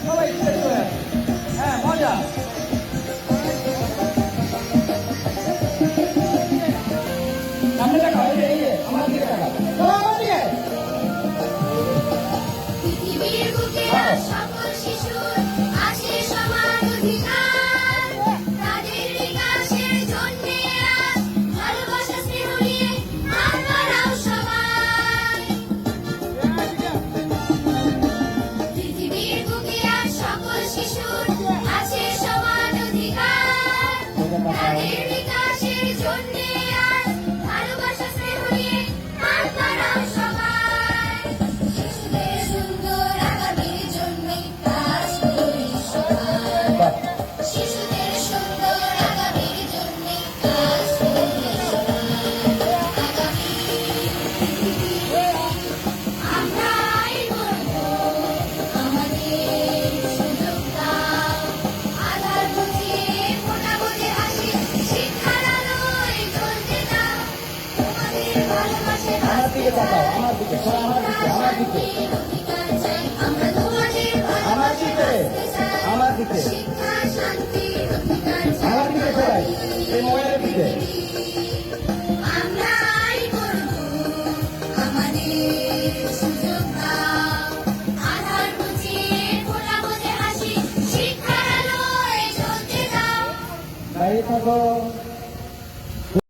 সবাই স্টেজ করে হ্যাঁ মজা সামনে টাকা এই যে আমার দিকে টাকা আমার দিকে পৃথিবীর বুকে সকল শিশুর আছে সমান অধিকার তাদের বিকাশের জন্য আজ ভালোবাসা স্নেহ নিয়ে হাত বাড়াও সবাই পৃথিবীর বুকে আজ সকল শিশুর আছে সমান অধিকার তাদের বিকাশের জন্য আজ ভালোবাসা স্নেহ নিয়ে হাত বাড়াও সবাই শিশুদের সুন্দর আগামীর জন্য কাজ করি সবাই শিশুদের সুন্দর আগামীর জন্য কাজ করি আমরাই বলবো আমাদের সুযোগ দাও আধার বুঝিয়ে ফোটা বুঝে হাসি শিক্ষার আলোয় জ্বলতে দাও তোমাদের ভালোবাসে আমার দিকে তাকাও আমার দিকে সবাই আমার দিকে অধিকার চাই আমরা তোমাদের আমার দিকে আমার দিকে শিক্ষা শান্তির অধিকার চাই আমার দিকে সবাই এই মোবাইলের দিকে আমরাই করব আমাদের সুযোগ দাও আধার বুঝিয়ে ফোটা বুঝে হাসি শিক্ষার আলোয় জ্বলতে দাও দাঁড়িয়ে থাকো